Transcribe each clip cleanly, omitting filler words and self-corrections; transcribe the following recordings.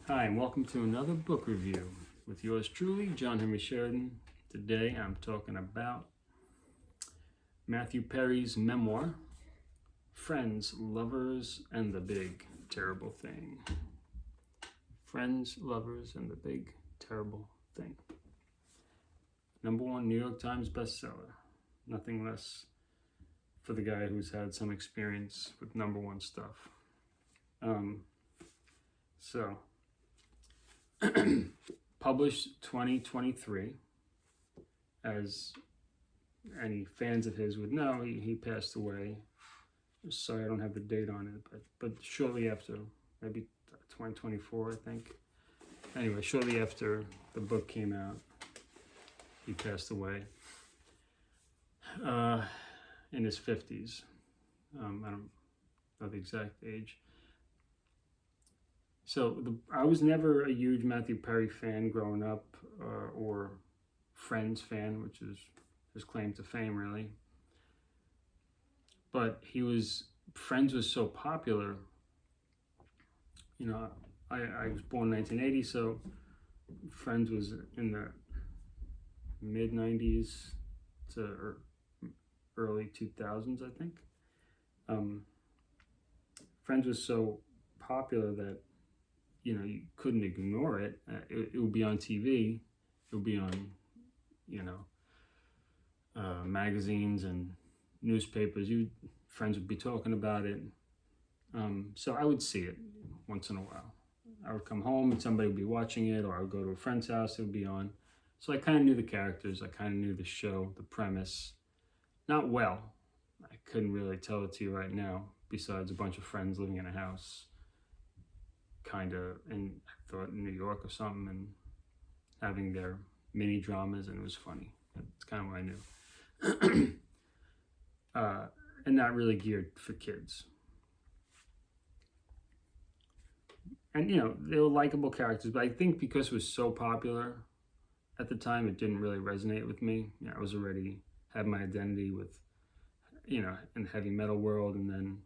Hi, and welcome to another book review with yours truly, John Henry Sheridan. Today I'm talking about Matthew Perry's memoir, Friends, Lovers, and the Big Terrible Thing. Friends, Lovers, and the Big Terrible Thing. #1 New York Times bestseller. Nothing less for the guy who's had some experience with #1 stuff. Published 2023. As any fans of his would know, he passed away. Sorry, I don't have the date on it, but shortly after, maybe 2024, I think. Anyway, shortly after the book came out, he passed away in his 50s. I don't know the exact age. So I was never a huge Matthew Perry fan growing up, or Friends fan, which is his claim to fame, really. But Friends was so popular. You know, I was born in 1980, so Friends was in the mid 90s to early 2000s, I think. Friends was so popular that you couldn't ignore it. It would be on TV. It would be on, magazines and newspapers. Friends would be talking about it. So I would see it once in a while. I would come home and somebody would be watching it, or I would go to a friend's house, it would be on. So I kind of knew the characters. I kind of knew the show, the premise. Not well. I couldn't really tell it to you right now, besides a bunch of friends living in a house, kind of, I thought in New York or something, and having their mini dramas, and it was funny. That's kind of what I knew. And not really geared for kids. And they were likable characters, but I think because it was so popular at the time, it didn't really resonate with me. I was already had my identity with, in the heavy metal world, and then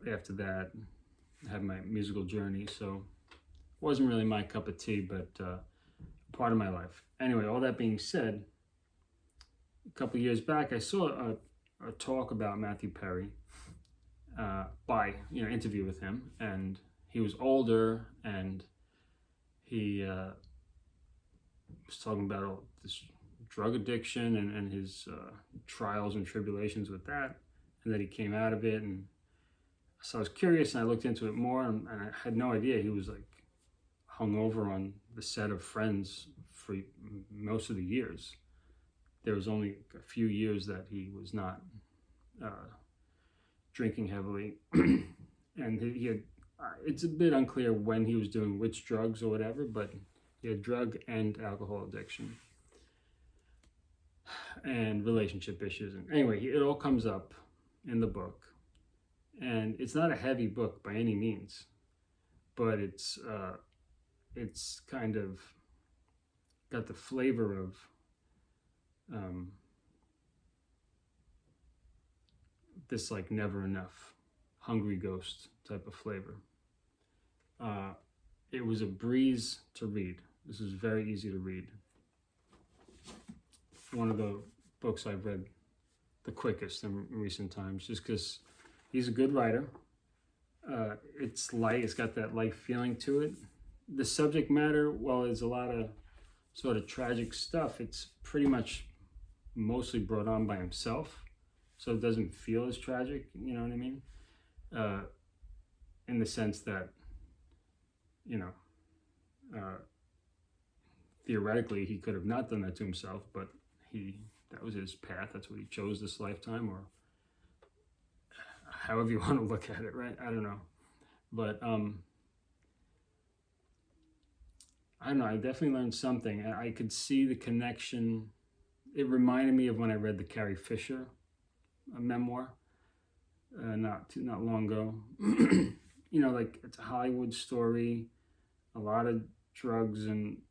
after that, I had my musical journey. So it wasn't really my cup of tea, but part of my life. Anyway, all that being said, a couple of years back, I saw a talk about Matthew Perry, interview with him, and he was older, and he was talking about all this drug addiction and his trials and tribulations with that, and that he came out of it. And so I was curious, and I looked into it more, and I had no idea he was like hung over on the set of Friends for most of the years. There was only a few years that he was not drinking heavily, and he had. It's a bit unclear when he was doing which drugs or whatever, but he had drug and alcohol addiction and relationship issues. And anyway, it all comes up in the book, and it's not a heavy book by any means, but it's kind of got the flavor of this like never enough, hungry ghost type of flavor. It was a breeze to read. This is very easy to read. One of the books I've read the quickest in recent times, just because he's a good writer. It's light. It's got that light feeling to it. The subject matter, well, there's a lot of sort of tragic stuff. It's pretty much mostly brought on by himself, so it doesn't feel as tragic. You know what I mean? In the sense that, theoretically he could have not done that to himself, but that was his path. That's what he chose this lifetime, or however you want to look at it, right? I don't know. But I don't know, I definitely learned something. I could see the connection. It reminded me of when I read the Carrie Fisher memoir not long ago. Like it's a Hollywood story, a lot of drugs and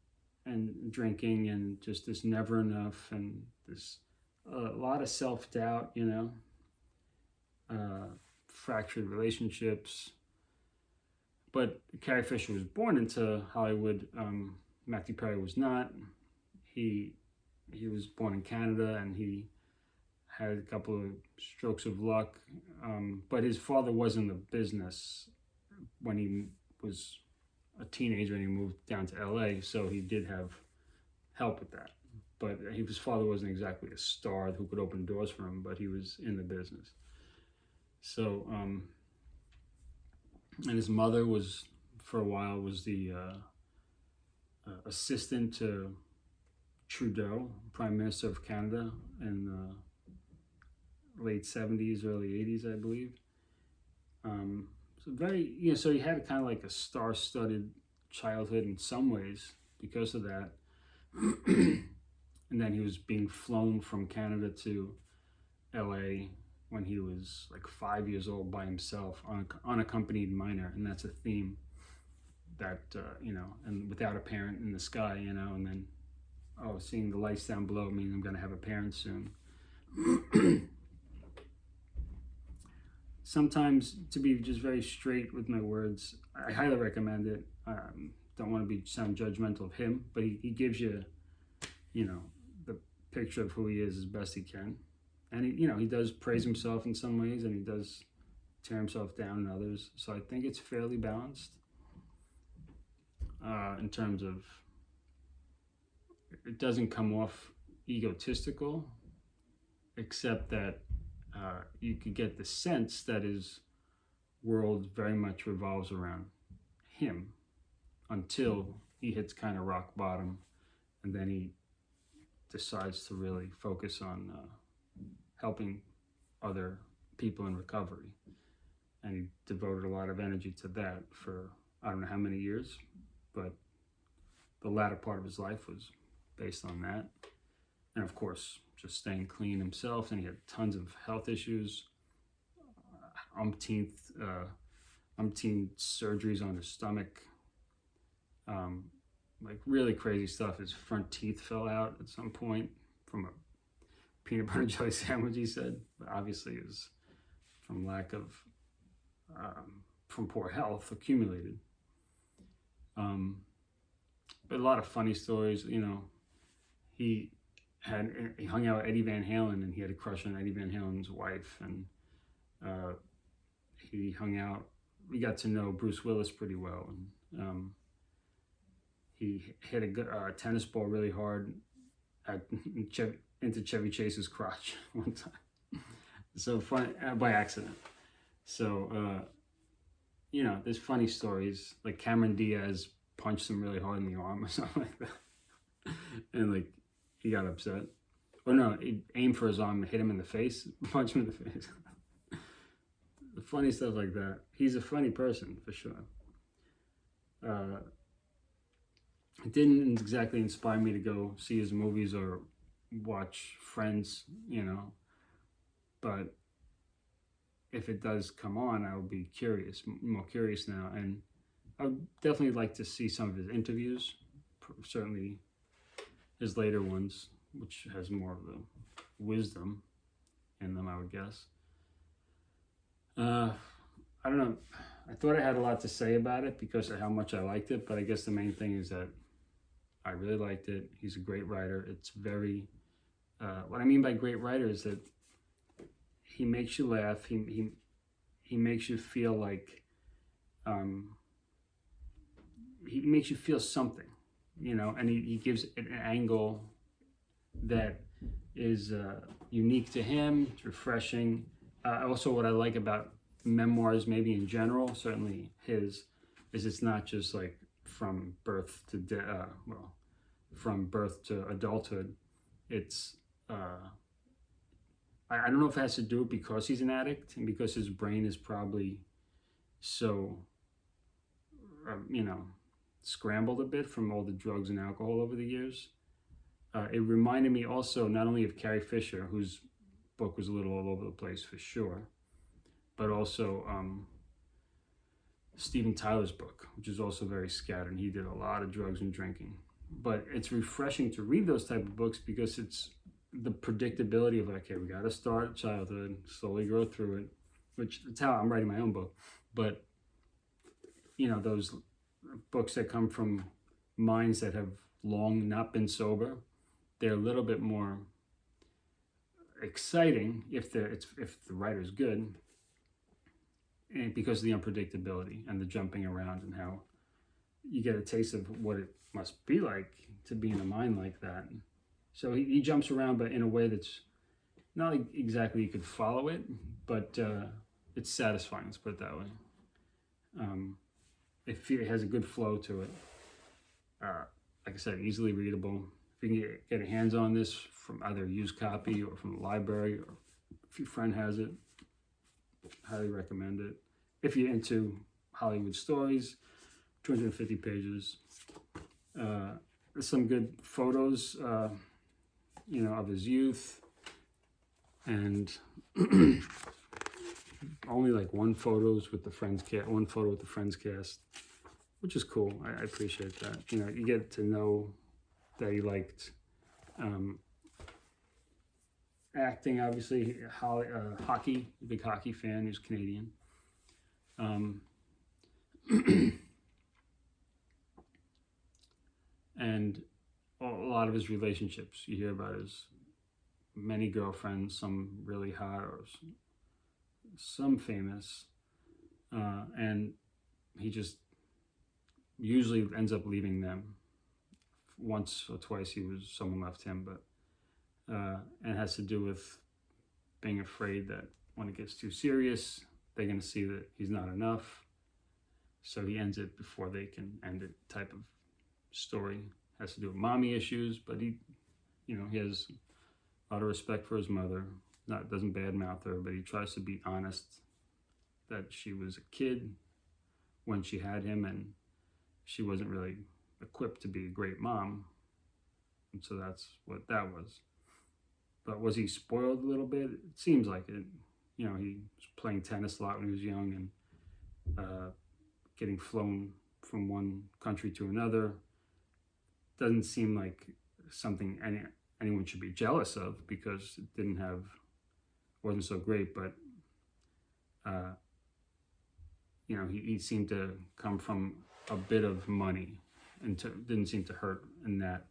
drinking, and just this never enough, and this a lot of self-doubt, fractured relationships, but Carrie Fisher was born into Hollywood. Matthew Perry was not. He was born in Canada, and he had a couple of strokes of luck. But his father was in the business when he was a teenager, and he moved down to LA, so he did have help with that. But his father wasn't exactly a star who could open doors for him, but he was in the business. So, and his mother was, for a while, was the assistant to Trudeau, Prime Minister of Canada, in the late 70s, early 80s, I believe. So very, so he had kind of like a star-studded childhood in some ways because of that. And then he was being flown from Canada to LA when he was like 5 years old by himself on an unaccompanied minor. And that's a theme that, and without a parent in the sky, and then, seeing the lights down below means I'm going to have a parent soon. Sometimes, to be just very straight with my words, I highly recommend it. Don't want to sound judgmental of him, but he gives you, the picture of who he is as best he can. And he does praise himself in some ways, and he does tear himself down in others. So I think it's fairly balanced in terms of, it doesn't come off egotistical, except that you could get the sense that his world very much revolves around him until he hits kind of rock bottom, and then he decides to really focus on helping other people in recovery. And he devoted a lot of energy to that for I don't know how many years, but the latter part of his life was based on that. And of course, just staying clean himself, and he had tons of health issues, umpteen surgeries on his stomach, like really crazy stuff. His front teeth fell out at some point from a peanut butter jelly sandwich, he said, but obviously it was from lack of, from poor health accumulated. But a lot of funny stories, he hung out with Eddie Van Halen, and he had a crush on Eddie Van Halen's wife, and we got to know Bruce Willis pretty well, and he hit a tennis ball really hard into Chevy Chase's crotch one time. So fun, by accident. So, there's funny stories, like Cameron Diaz punched him really hard in the arm or something like that. And he got upset. Or no, he aimed for his arm and hit him in the face, punched him in the face. The funny stuff like that. He's a funny person, for sure. It didn't exactly inspire me to go see his movies or watch Friends, but if it does come on, I'll be more curious now, and I would definitely like to see some of his interviews, certainly his later ones, which has more of the wisdom in them, I would guess. I don't know. I thought I had a lot to say about it because of how much I liked it, but I guess the main thing is that I really liked it. He's a great writer. It's very, what I mean by great writer is that he makes you laugh. He makes you feel like, he makes you feel something, and he gives an angle that is unique to him. It's refreshing. Also, what I like about memoirs, maybe in general, certainly his, is it's not just like from birth to from birth to adulthood. It's I don't know if it has to do it because he's an addict and because his brain is probably so scrambled a bit from all the drugs and alcohol over the years. It reminded me also not only of Carrie Fisher, whose book was a little all over the place for sure, but also Steven Tyler's book, which is also very scattered, and he did a lot of drugs and drinking. But it's refreshing to read those type of books because it's the predictability of, okay, we got to start childhood, slowly grow through it, which is how I'm writing my own book. But you know, those books that come from minds that have long not been sober, they're a little bit more exciting if the writer's good, and because of the unpredictability and the jumping around and how you get a taste of what it must be like to be in a mind like that. So he jumps around, but in a way that's not exactly you could follow it, but it's satisfying. Let's put it that way. It has a good flow to it. Like I said, easily readable. If you can get a hands on this from either a used copy or from the library, or if your friend has it, highly recommend it. If you're into Hollywood stories, 250 pages. There's some good photos, you know, of his youth, and only like one photo with the Friends cast, which is cool. I appreciate that. You know, you get to know that he liked acting, obviously, hockey, a big hockey fan. He was Canadian. And a lot of his relationships, you hear about his many girlfriends, some really hot or some famous, and he just usually ends up leaving them. Once or twice someone left him, but and it has to do with being afraid that when it gets too serious, they're going to see that he's not enough, so he ends it before they can end it type of story. Has to do with mommy issues, but he has a lot of respect for his mother. Doesn't badmouth her, but he tries to be honest that she was a kid when she had him, and she wasn't really equipped to be a great mom, and so that's what that was. But was he spoiled a little bit? It seems like it. You know, he was playing tennis a lot when he was young, and getting flown from one country to another. Doesn't seem like something anyone should be jealous of, because it wasn't so great. But you know, he seemed to come from a bit of money, and didn't seem to hurt in that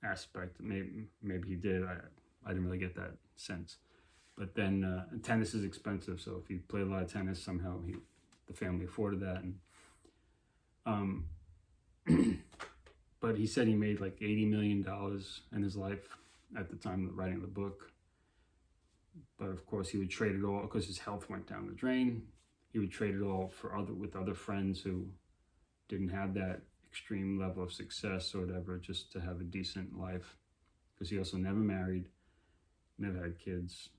aspect. Maybe he did. I didn't really get that sense. But then tennis is expensive, so if he played a lot of tennis, somehow the family afforded that. And but he said he made like $80 million in his life at the time of writing the book. But of course, he would trade it all because his health went down the drain. He would trade it all with other friends who didn't have that extreme level of success or whatever, just to have a decent life. Because he also never married, never had kids,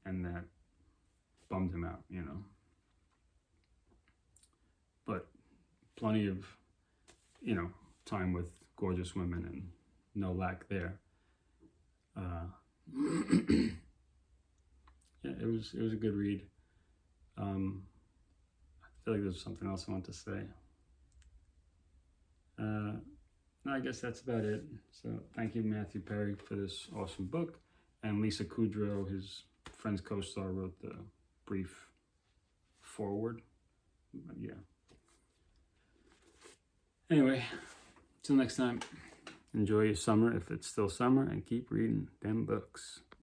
and that bummed him out, you know. But plenty of, you know, time with gorgeous women and no lack there. Yeah, it was a good read. I feel like there's something else I want to say. No, I guess that's about it. So thank you, Matthew Perry, for this awesome book. And Lisa Kudrow, his Friends co-star, wrote the brief foreword. But yeah. Anyway, till next time, enjoy your summer if it's still summer, and keep reading them books.